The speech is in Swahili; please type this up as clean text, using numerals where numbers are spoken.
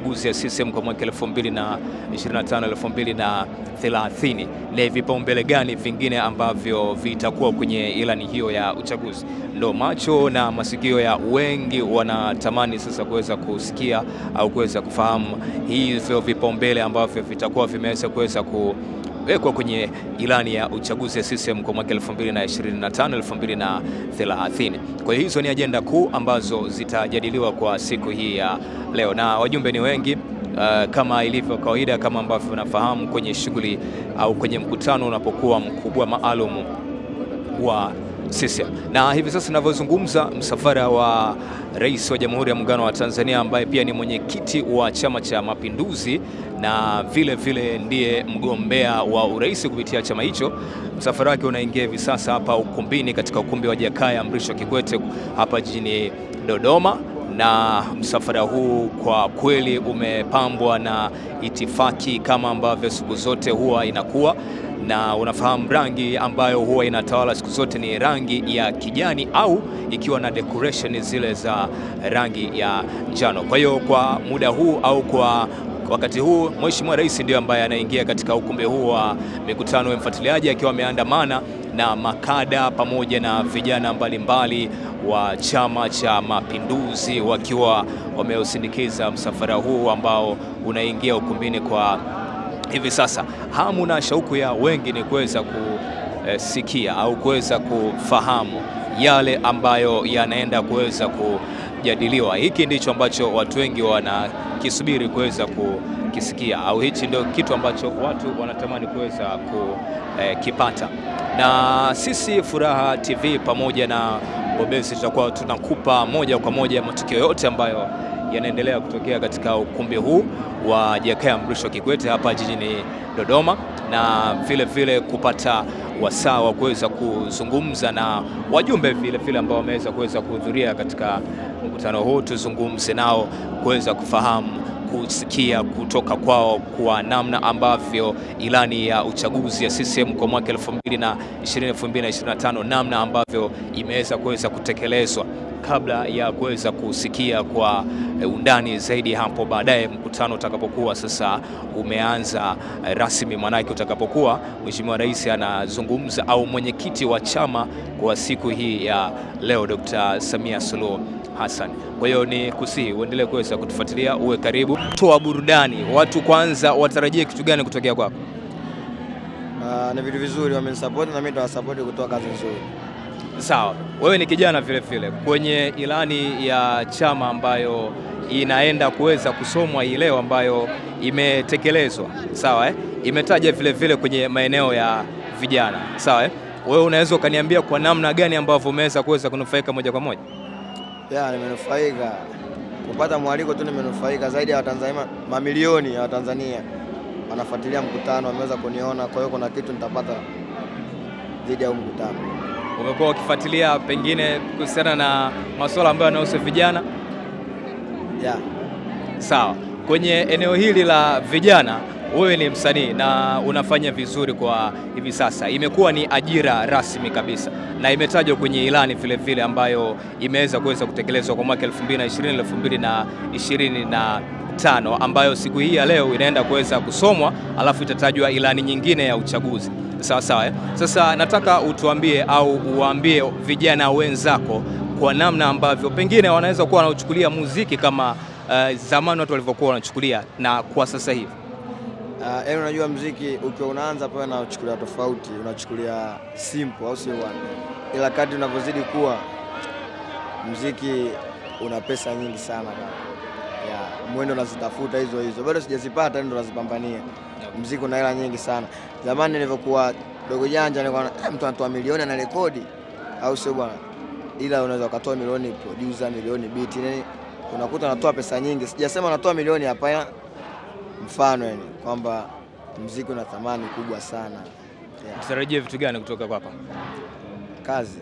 uchaguzi ya CCM kwa mwaka 2025-2030. Ni vipaumbele gani vingine ambavyo vitakuwa kwenye ilani hiyo ya uchaguzi? Ndo macho na masikio ya wengi wanatamani sasa kuweza kusikia au kuweza kufahamu hivyo vipaumbele ambavyo vitakuwa vimeweza kuweza kuwekwa kwenye ilani ya uchaguzi ya CCM kwa mwaka 2025-2030. Kwa hiyo hizo ni ajenda kuu ambazo zitajadiliwa kwa siku hii ya leo, na wajumbe ni wengi kama ilivyo kawaida, kama ambavyo unafahamu kwenye shughuli au kwenye mkutano unapokuwa mkubwa maalum wa CCM. Na hivi sasa ninavyozungumza, msafara wa Rais wa Jamhuri ya Muungano wa Tanzania ambaye pia ni mwenyekiti wa Chama cha Mapinduzi na vile vile ndiye mgombea wa urais kupitia chama hicho, msafara wake unaingia hivi sasa hapa ukumbini katika ukumbi wa Jakaya Mrisho Kikwete hapa jijini Dodoma. Na msafara huu kwa kweli umepambwa na itifaki kama ambavyo siku zote huwa inakuwa, na unafahamu rangi ambayo huwa inatawala siku zote ni rangi ya kijani au ikiwa na decoration zile za rangi ya njano. Kwa hiyo kwa muda huu au kwa wakati huu Mheshimiwa Rais ndiye ambaye anaingia katika ukumbi huu wa mikutano ya mfuatiliaji akiwa ameandamana na makada pamoja na vijana mbalimbali wa Chama cha Mapinduzi wakiwa wameusindikiza msafara huu ambao unaingia ukumbini kwa hivi sasa. Hamu na shauku ya wengi ni kuweza kusikia au kuweza kufahamu yale ambayo yanaenda kuweza kujadiliwa. Hiki ndicho ambacho watu wengi wanakisubiri kuweza kukisikia, au hichi ndio kitu ambacho watu wanatamani kuweza kukipata. Na sisi Furaha TV pamoja na Bobezi tutakuwa tunakupa moja kwa moja matukio yote ambayo yanaendelea kutokea katika ukumbi huu wa Jakaya Mrisho Kikwete hapa jijini Dodoma, na vile vile kupata wasaa wa kuweza kuzungumza na wajumbe vile vile ambao wameweza kuweza kuhudhuria katika mkutano huu, tuzungumze nao kuweza kufahamu, kusikia kutoka kwao kwa namna ambavyo ilani ya uchaguzi ya CCM kwa mwaka 2020-2025 namna ambavyo imeweza kuweza kutekelezwa, kabla ya kuweza kusikia kwa undani zaidi hapo baadaye mkutano utakapokuwa sasa umeanza rasmi. Manake utakapokuwa Mheshimiwa Rais anazungumza au mwenyekiti wa chama kwa siku hii ya leo, Dr. Samia Suluhu Hassan. Kwa hiyo ni kusihi uendelee kuweza kutufuatilia, uwe karibu. Toa burudani, watu kwanza watarajie kitu gani kutokea kwako? Ni vitu vizuri, wamenisupport na mimi nitawasupport kutoa kazi nzuri. Sawa, wewe ni kijana vile vile kwenye ilani ya chama ambayo inaenda kuweza kusomwa hii leo, ambayo imetekelezwa, sawa imetaja vile vile kwenye maeneo ya vijana, sawa wewe unaweza ukaniambia kwa namna gani ambavyo umeweza kuweza kunufaika moja kwa moja? Nimenufaika kupata mwaliko tu, nimenufaika zaidi ya Watanzania, mamilioni ya Watanzania wanafuatilia mkutano, wameweza kuniona, kwa hiyo kuna kitu nitapata zaidi ya mkutano. Umekuwa ukifuatilia pengine kuhusiana na masuala ambayo yanahusu vijana? Sawa. Kwenye eneo hili la vijana, wewe ni msanii na unafanya vizuri kwa hivi sasa. Imekuwa ni ajira rasmi kabisa na imetajwa kwenye ilani vile vile ambayo imeweza kuweza kutekelezwa kwa mwaka 2020-2025, ambayo siku hii ya leo inaenda kuweza kusomwa, alafu itatajwa ilani nyingine ya uchaguzi. Sawa sawa. Sasa nataka utuambie au uwaambie vijana wenzako kwa namna ambavyo pengine wanaweza kuwa wanachukulia muziki kama zamani watu walivyokuwa wanachukulia na kwa sasa hivi. Unajua muziki ukiwa unaanza pale na unachukulia tofauti, unachukulia simple au sio bwana? Ila kadri unavyozidi kuwa muziki una pesa nyingi sana kaka. Mwendo unazitafuta hizo, bado sijazipata, ndio nazipambania. Muziki una hela nyingi sana. Zamani nilivyokuwa dogo janja nilikuwa mtu anatoa milioni na rekodi au sio bwana? Ila unaweza ukatoa milioni producer, milioni beat, unakuta anatoa pesa nyingi. Sijasema anatoa milioni hapa, mfano kwamba muziki una thamani kubwa sana. Tutarajie vitu gani kutoka kwako? Kazi.